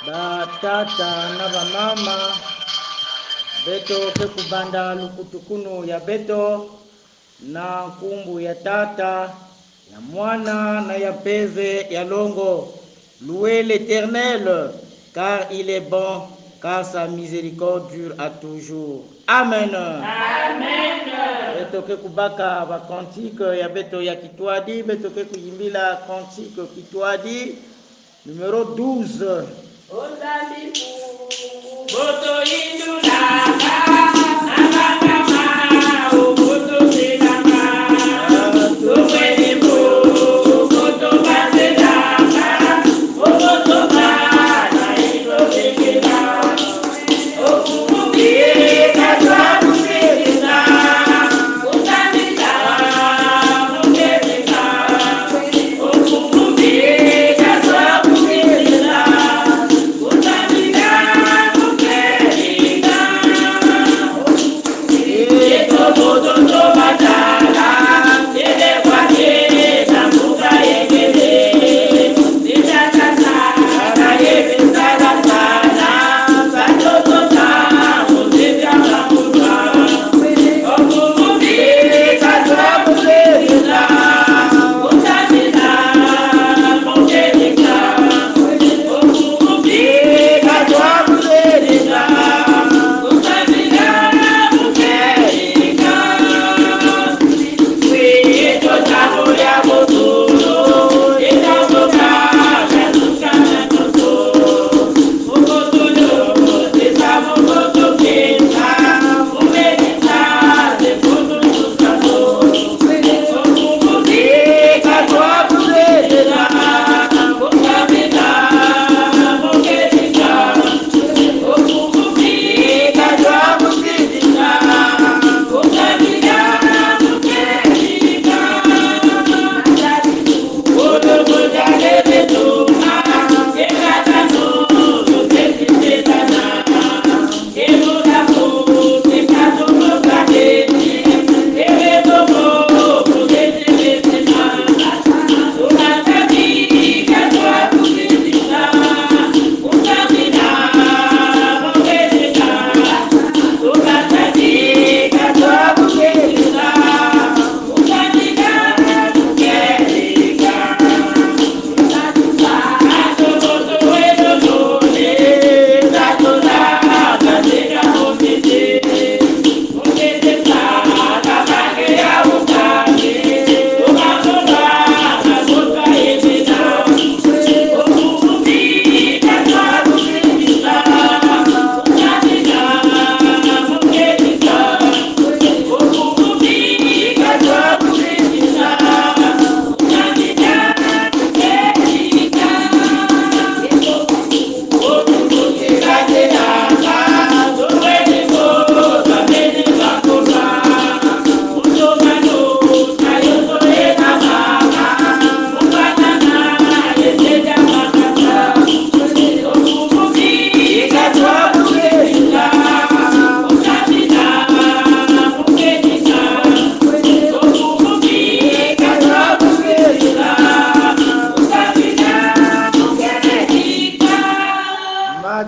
ba tata na ba mama beto ke kubanda lukutukunu ya beto na kumbu ya tata ya mwana na ya peze ya longo. Louez l'Éternel car il est bon, car sa miséricorde dure à toujours. Amen. Amen. Beto ke kubaka ba cantique ya beto ya kitwadi, beto ke kuyimbila cantique kitwadi numéro 12. Boto indulaka amangama boto selaka tokwelibo boto bazelaka boto bana ilosekela okubika twakusekela utandika mukebika okubika twakusekela utandika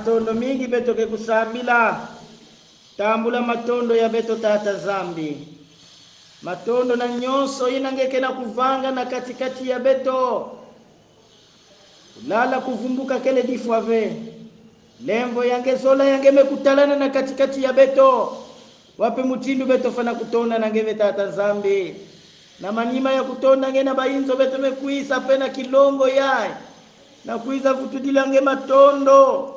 matondo mingi beto ke kusambila tambula matondo ya beto tata zambi matondo na nyonso inangeke na kuvanga na katikati ya beto lala kuvumbuka kele difwave lembo yange zola yange mekutalana na katikati ya beto wape mutindu beto fana kutonda na ngeve tata zambi na manyima ya kutonda ngena bainzo beto mekuisa pena kilongo yae na kuiza kutudilange matondo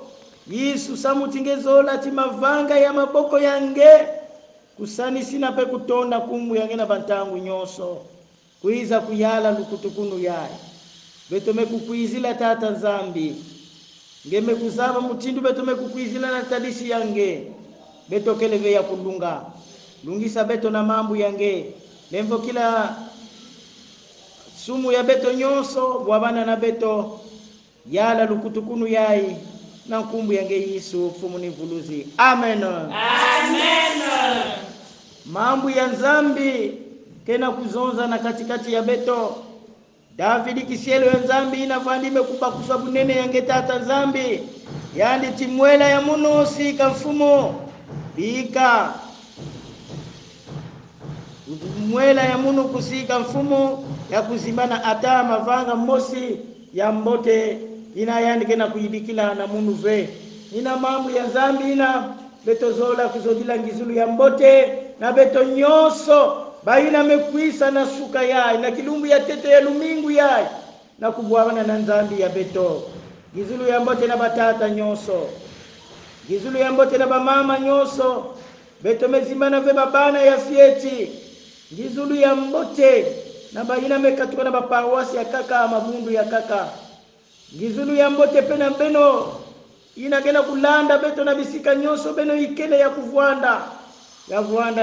Yesu samutingezola timavanga ya maboko yange kusani sina pe kutonda kumbu yange na bantangu nyonso kuiza kuyala lukutukunu yae beto mekukuizila tata zambi ngeme kuzaba mutindu beto mekukuizila na tadisi yange beto keleve ya kulunga lungisa beto na mambu yange lembo kila sumu ya beto nyonso bwabana na beto yala lukutukunu yai na kumbu yange Yesu fumuni vuluzi. Amen. Amen. Mambu ya nzambi kena kuzonza na katikati ya beto David kisielo ya nzambi inafandime kubakuswa bunene yange tata nzambi yandi timwela ya muno sika mfumo bika mwela ya muno kusika mfumo ya kuzimana ata mavanga mosi ya mbote ina yandike na kuyibikila na munu ve ina mambo ya zambi ina beto zola kuzodila ngizulu ya mbote na beto nyoso baina mekwisa na suka yai na kilumbu ya tete ya lumingu yai na kubwana na nzambi ya beto ngizulu ya mbote na batata nyoso ngizulu ya mbote na bamama nyoso beto mezimana ve babana ya fieti ngizulu ya mbote na baina mekatuka na baparoisi ya kaka mabundu ya kaka ngizulu ya mbote pena beno inagena kulanda beto na bisika nyoso beno ikele ya kuvwanda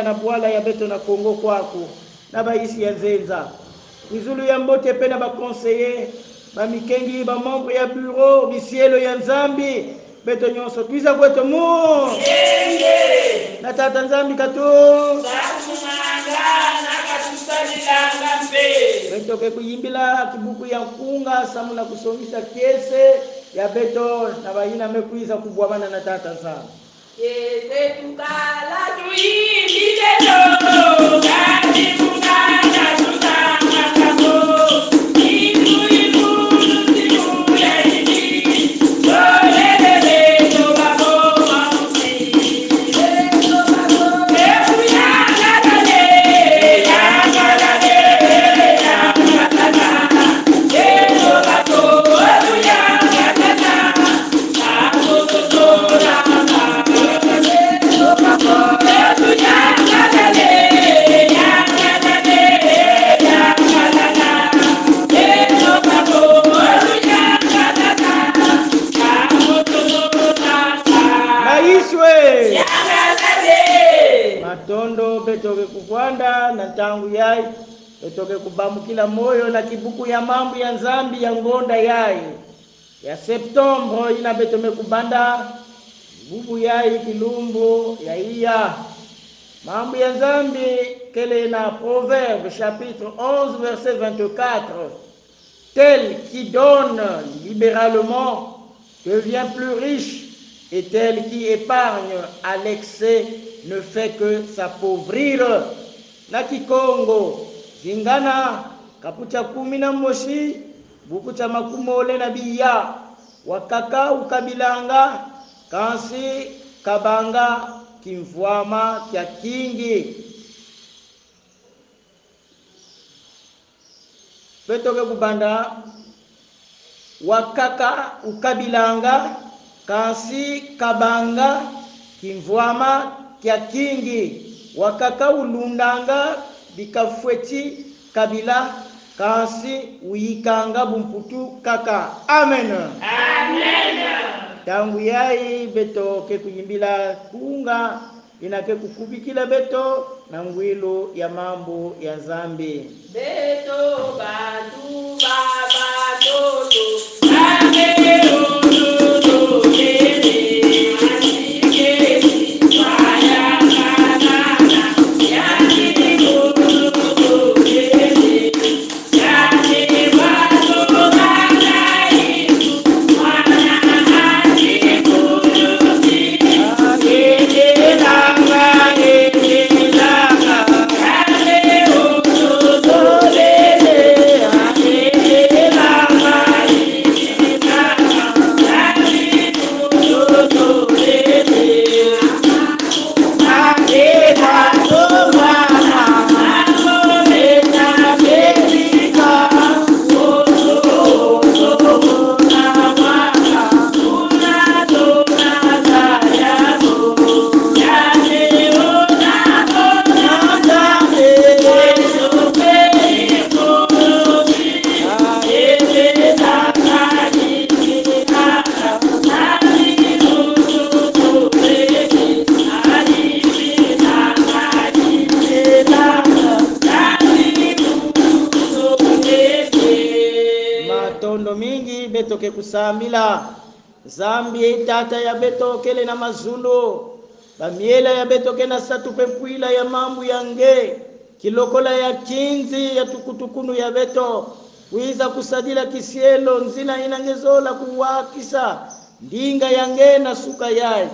na bwala ya beto na Kongo kwako na baisi ya zenza ngizulu ya mbote pena ba conseiller ba mikengi ba membre ya bureau bisielo ya nzambi beto nyoso twiza kweto mu na tata nzambi katu beto ke kuyimbila kibuku ya kunga samu na kusomisha kese ya beto na baina mekuiza kubwabana na tata nzambi kese tukala tuyimbile lo kati tukala tutanga kako matondo betoke kukwanda na tangu yai betoke kubamukila moyo na kibuku ya mambo ya nzambi ya ngonda yai ya septembre ina betome kubanda bubu yai kilumbu ya iya mambo ya nzambi kele na Proverbe chapitre 11 verset 24 tel qui donne libéralement devient plus riche et tel qui épargne à l'excès ne fait que s'appauvrir. Na Kikongo zingana kapucha 11 buku cha makumole na biya wakaka ukabilanga kansi kabanga kimvwama kya kingi betoke kubanda wakaka ukabilanga kansi kabanga kimvwama kya kingi wakaka ulundanga bikafweti kabila kansi uikanga bumputu kaka amen amen tangu yai beto ke kuyimbila kunga inake kukubikila beto na ngwilo ya mambo ya zambi beto bantu baba toto amero betoke kusambila zambi tata ya betokele na mazulu bamiela ya betoke na satupe mpwila ya mambu yange kilokola ya kinzi ya tukutukunu ya beto wiza kusadila kisielo nzina inangezola kuwakisa ndinga yange na suka yayi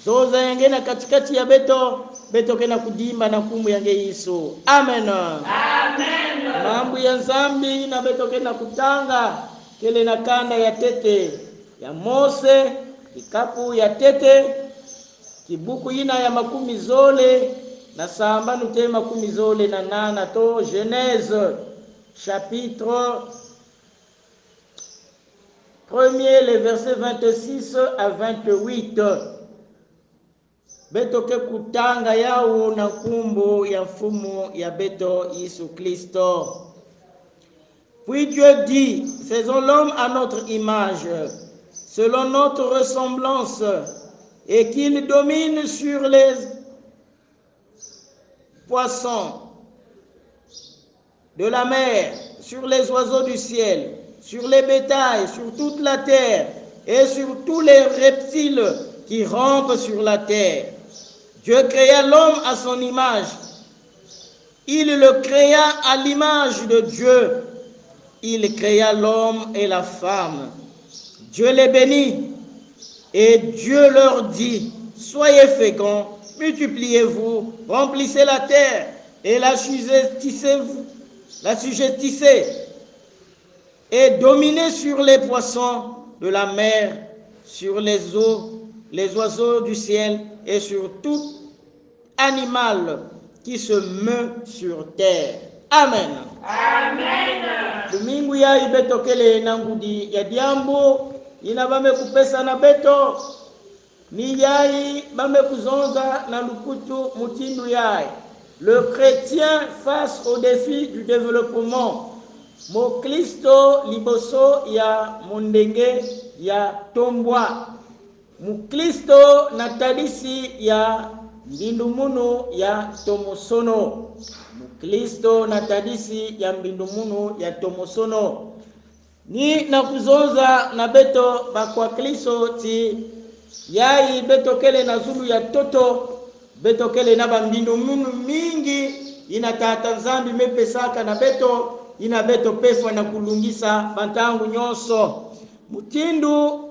zoza yange na katikati ya beto kena kudimba na kumbu yange Yesu. Amen. Amen. Mambo ya zambi na beto kena kutanga kele na kanda ya tete ya Mose, kikapu ya tete, kibuku ina ya makumi zole na sambanu te makumi zole na nana to Genèse chapitre 1er, les versets 26 à 28. Beto ke kutanga yao na kumbu ya mfumu ya beto Yesu Kristo. Puis Dieu dit, faisons l'homme à notre image, selon notre ressemblance, et qu'il domine sur les poissons de la mer, sur les oiseaux du ciel, sur les bétails, sur toute la terre, et sur tous les reptiles qui rampent sur la terre. Dieu créa l'homme à son image. Il le créa à l'image de Dieu. Il créa l'homme et la femme. Dieu les bénit. Et Dieu leur dit, soyez féconds, multipliez-vous, remplissez la terre et l'assujettissez, et dominez sur les poissons de la mer, sur les eaux, les oiseaux du ciel et sur tout animal qui se meut sur terre. Amen. Amen. Domingu ya ibetokele nangudi ya diambo ina bame kupesa na beto ni yai bame kuzonza na lukutu mutindu yai. Le chrétien face au défi du développement. Mo Kristo liboso ya mondenge ya tombwa. Mukristo na tadisi ya mbindumunu ya tomosono. Mukristo na tadisi ya mbindumunu ya tomosono. Ni na kuzonza na beto bakwa Kristo ti yai beto kele na zulu ya toto, beto kele na bambindumunu mingi ina tata nzambi mepesaka na beto ina beto pefwa na kulungisa bantangu nyonso. Mutindu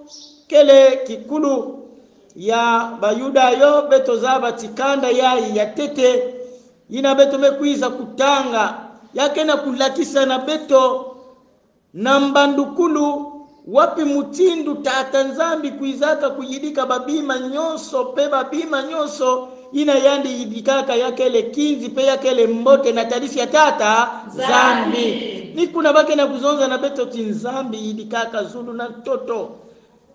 kele kikulu ya bayuda yo beto zaba tikanda yai ya tete ina beto mekwiza kutanga yake na kulatisa na beto na mbandukulu wapi mutindu tata nzambi kuizaka kuyidika babima nyonso pe babima nyonso ina yandi yidikaka yakele kinzi pe yakele mbote na tadisi ya tata zambi. Ni kuna bake na kuzonza na beto tinzambi yidikaka zulu na toto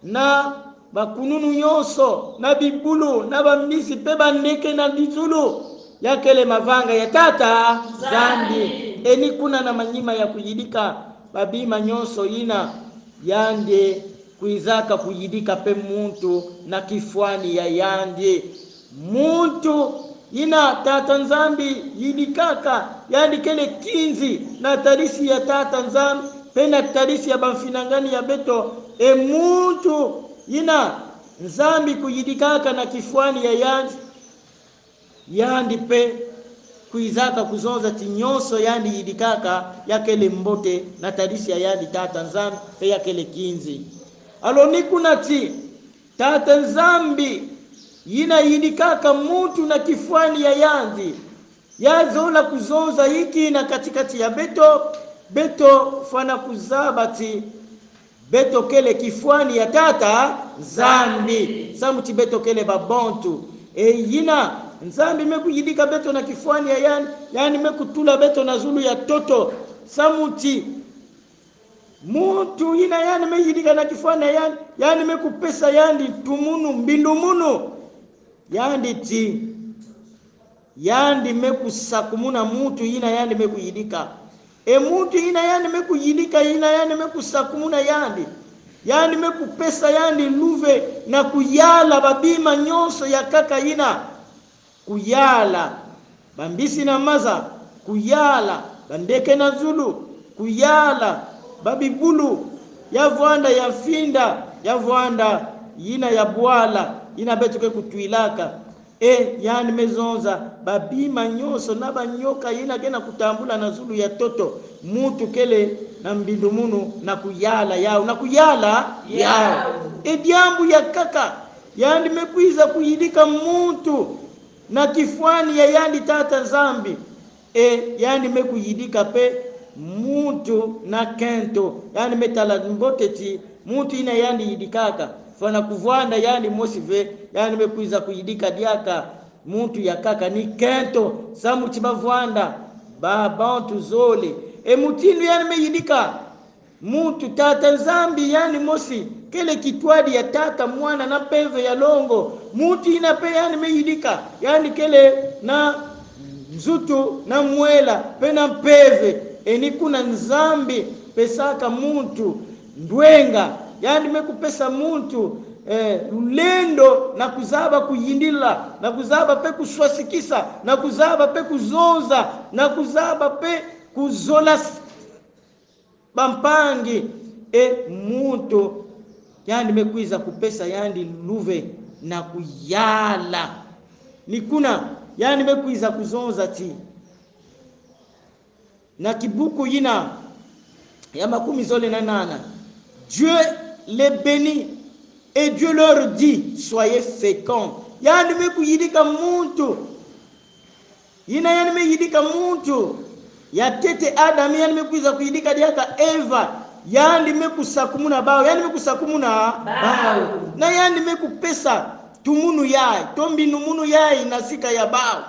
na bakununu nyonso na bibulu na bambisi pe bandeke na bizulu yakele mavanga ya tata zambi. Eni kuna na manyima ya kuyidika babima nyonso ina yande kuizaka kuyidika pe muntu na kifwani ya yande muntu ina tata nzambi yidikaka yandi kele kinzi na tarisi ya tata nzambi pe na tarisi ya bamfinangani ya beto muntu ina nzambi kuyidikaka na kifwani ya yandi pe kuizaka kuzonza tinyonso yandi yidikaka yakele mbote na tarisi ya yandi tata nzambi pe yakele kinzi. Alo ni kuna ti tata nzambi yina yidikaka muntu na kifwani ya yandi yazola kuzonza hiki na katikati ya beto fana kuzabati beto kele kifwani ya tata nzambi samuti beto kele babontu yina nzambi mekuyidika beto na kifwani ya yani mekutula beto na zulu ya toto samuti muntu yina yani meyidika na kifwani ya yani mekupesa yandi tumunu mbindumunu yandi ti yandi mekusakumuna mutu yina yandi mekuyidika mutu yina yandi mekuyidika yina yandi mekusakumuna yandi mekupesa yandi luve na kuyala babima nyonso ya kaka yina kuyala bambisi na maza kuyala bandeke na zulu kuyala babibulu yavwanda ya finda yavwanda yina ya bwala ina betuke kutwilaka yani mezonza babima nyonso na banyoka yina kena kutambula na zulu ya toto mutu kele na mbindu muno na kuyala yao yao ediambu ya kaka yani mekwiza kuyidika muntu na kifwani ya yani tata zambi yani mekuyidika pe muntu na kento yani metala mboteti muntu ina yani yidikaka fana kuvwanda yani mosive yani mekwiza kuyidika diaka muntu ya kaka ni kento samu chibavwanda babantu zole mutinu yani meyidika muntu tata zambi yani mosi kele kitwadi ya tata mwana na peve ya longo muntu ina pe yani meyidika yani kele na mzutu na mwela pe na peve eni kuna nzambi pesaka muntu ndwenga yani mekupesa muntu lulendo na kuzaba kuyindila na kuzaba pe kuswasikisa na kuzaba pe kuzonza na kuzaba pe kuzola bampangi muntu yani mekwiza kupesa yani luve na kuyala nikuna yani mekwiza kuzonza ti na kibuku yina ya 18 Dieu les bénit et Dieu leur dit soyez féconds yani mekuyidika muntu yina yani meyidika muntu ya tete Adam yani mekwiza kuyidika diaka Eva yani mekusakumuna bao yani mekusakumuna bao na yani mekupesa tumunu yai tombi numunu yai nasika ya bao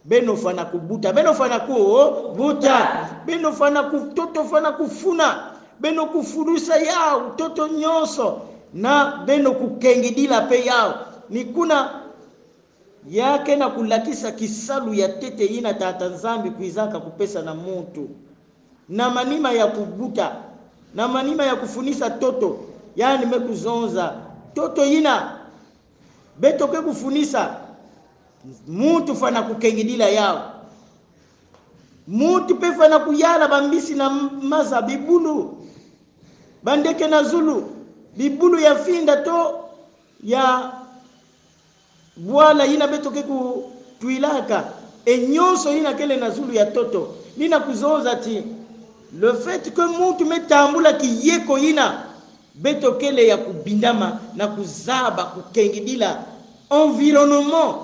beno fana kubuta beno fana kubuta beno fana kutoto fana kufuna beno kufurusa yao toto nyoso na beno kukengidila pe yao nikuna yake na kulakisa kisalu ya tete ina tata nzambi kuizaka kupesa na muntu na manima ya kubuta na manima ya kufunisa toto yani mekuzonza toto ina beto ke kufunisa muntu fana kukengidila yao muntu pe fana kuyala bambisi na maza bibulu bandeke na zulu bibulu ya finda to ya bwala ina beto ke kutuilaka enyonso ina kele na zulu ya toto nina kuzonza ti le fait que muntu metambula kiyeko ina beto kele ya kubindama na kuzaba kukengidila environnement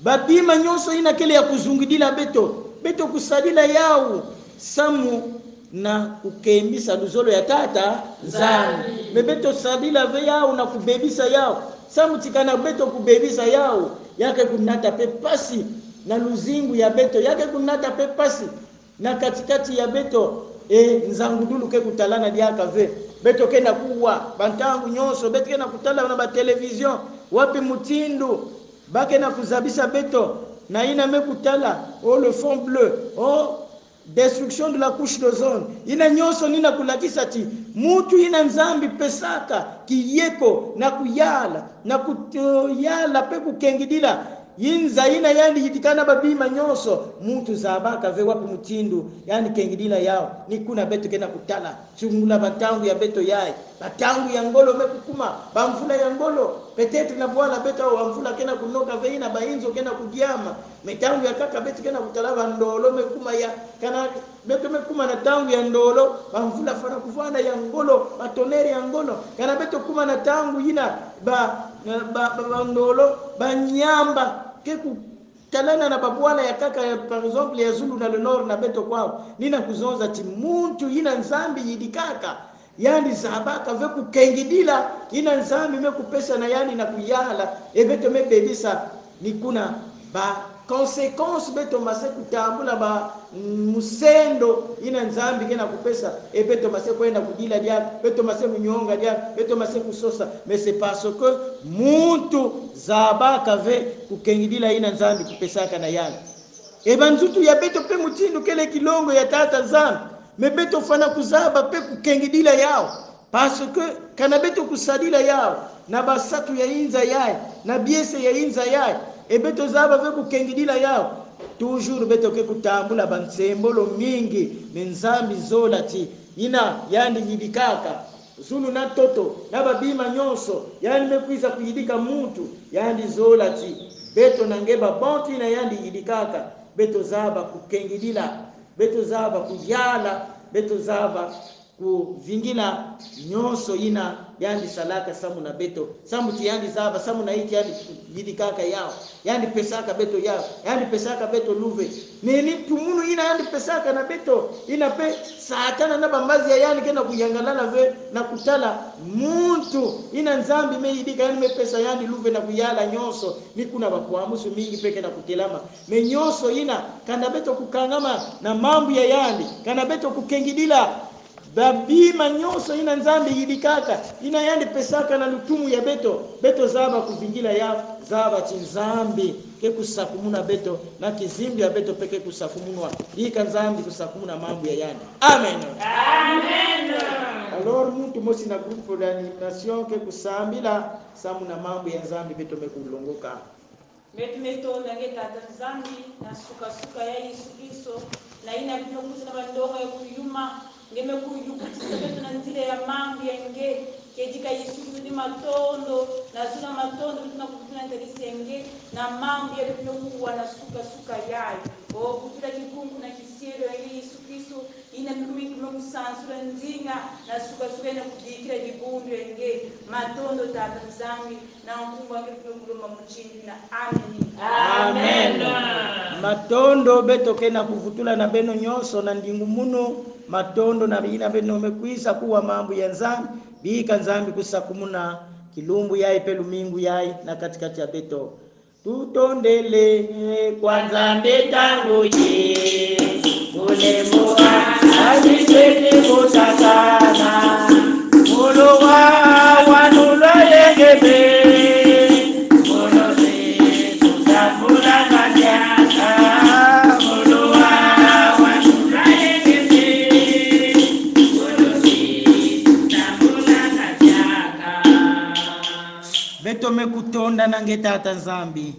babima nyonso ina kele ya kuzungidila beto kusadila yao samu na kukembisa luzolo ya tata zani mebeto sadila ve yao na kubebisa yao samu tikana beto kubebisa yao yake kunata pepasi na luzingu ya beto yake kunata pepasi na katikati ya beto nzangudulu ke kutalana diaka ve beto kena kuwa bantangu nyonso beto kena kutala na ba television wapi mutindu bake na kuzabisa beto na ina mekutala le fond bleu destruction de la couche d'ozone ina nyonso nina kulakisa ti mutu ina nzambi pesaka kiyeko na kuyala na kuyala pe kukengidila yinza ina yani yitikana babima nyonso mutu zabaka ve wapi mutindu yani kengidila yao nikuna beto kena kutala chungula batangu ya beto yai batangu ya ngolo mekukuma bamvula ya ngolo petete na bwala beto au amvula kena kunoka ve ina bainzo kena kudiama metangu ya kaka beto kena kutalava ndolo mekuma ya kana beto mekuma na tangu ya ndolo bamvula fana kuvana ya ngolo batoneri ya ngolo kana beto kuma na tangu ina ba ndolo banyamba ke kutalana na babwana ya kaka ya par exemple ya Zulu na le nord na beto kwao nina kuzonza ti muntu ina nzambi yidikaka yani zabaka ve kukengidila ina nzambi mekupesa na yani na kuyala beto mebebisa nikuna ba conséquence beto mase kutambula ba musendo ina nzambi kena kupesa beto mase kwenda kudila dia beto mase munyonga dia beto mase kusosa mais c'est parce que muntu zabaka ve kukengidila ina nzambi kupesaka na yana banzutu ya beto pe mutindu kele kilongo ya tata zambi me beto fana kuzaba pe kukengidila yao parce que kana beto kusadila yao na basatu ya inza yai na biese ya inza yai beto zaba ve kukengidila yao toujours beto ke kutambula bansembolo mingi menzambi zola ti ina yani yidikaka Zulu na toto na babima nyonso yani mekwiza kuyidika muntu yani zola ti beto nangeba bonti na yani yidikaka beto zaba kukengidila beto zaba kuyala beto zaba kuvingila nyonso ina yandi salaka samu na beto samu ti yandi zaba samu na iki yandi yidikaka yao yandi pesaka beto yao yandi pesaka beto luve nini tumunu ina yandi pesaka na beto ina pe saatana na bambazi ya yandi kena kuyangalana ve na kutala muntu ina nzambi me yidika yandi me pesa yandi luve na kuyala nyonso ni kuna bakuamusu mingi peke na kutelama me nyonso ina kanda beto kukangama na mambu ya yandi kanda beto kukengidila babima nyonso ina nzambi yidikaka ina yandi pesaka na lutumu ya beto zaba kuvingila ya zaba chinzambi ke kusakumuna beto na kizimbi ya beto peke kusakumunwa ika nzambi kusakumuna mambo ya yandi. Amen. Amen. Alors muntu mosi na groupe d'animation ke kusambila samu na mambo ya nzambi beto mekulongoka betu metonda ngeta nzambi na suka ya Yesu Kristo na ina binokuza na bandongo ya kuyuma ngeme kuyukutisa betu na nzile ya mambo ya nge kejika Yesu ni matondo na zuna matondo tunakutuna ndalisenge na mambo ya betu kuwa na suka yayo o kutula kikungu na kisiero ya Yesu Kristo ina mikumi kusansura nzinga na suka na kudikira jibundu ya nge matondo tata nzambi na nkumbu wange kuloma mchindi na amen. Matondo beto kena kuvutula na beno nyonso na ndingu muno matondo na bina beno mekwisa kuwa mambo ya nzambi bika nzambi kusakumuna kilumbu yai pelu mingu yai na katikati ya beto tutondele kwa nzambi tangu Yesu ulemoa ajiseke kutakana mulowa wanulwa yegebe beto mekutonda nange tata nzambi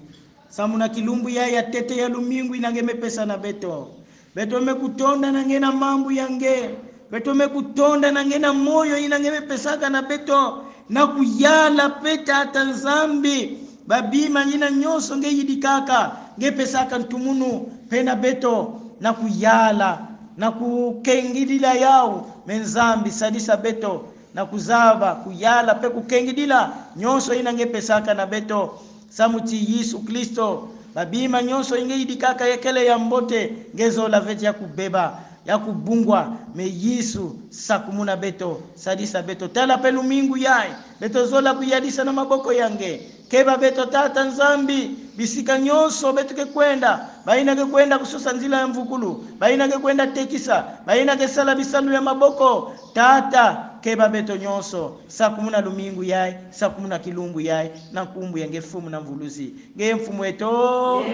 samuna kilumbu ya tete ya lumingu inange mepesa na beto mekutonda nange na mambu yange beto mekutonda nange na moyo inange mepesaka na beto na kuyala peta tata nzambi babima nyina nyonso nge yidikaka nge pesaka ntumunu pena beto na kuyala na kukengidila yao menzambi sadisa beto na kuzava kuyala pe kukengidila nyonso ina nge pesaka na beto samuti Yesu Kristo babima nyonso inge yidikaka yekele ya mbote ngezo la vete ya kubeba ya kubungwa me Yesu sakumuna beto sadisa beto tala pelu mingu yai beto zola kuyadisa na maboko yange keba beto tata nzambi bisika nyonso beto ke kwenda baina ke kwenda kusosa nzila ya mvukulu baina ke kwenda tekisa baina ke sala bisalu ya maboko tata keba beto nyonso sakumuna lumingu yai sakumuna kilumbu yai na kumbu yange fumu na mvuluzi nge mfumu eto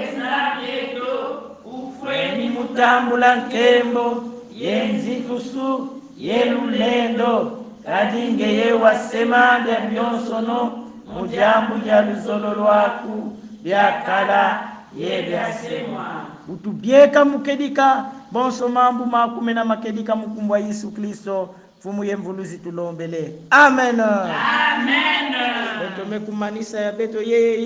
ufweni mutambula nkembo yenzitusu yelulendo kadinge yewasema bya byonsono mujambu lya luzolo lwaku byakala yebyasemwa utubyeka mukedika bonso mambu makume na makedika mukumbwa Yesu Kristo fumu ye mvuluzi tulombele. Amen. Amen. Beto mekumanisa ya beto ye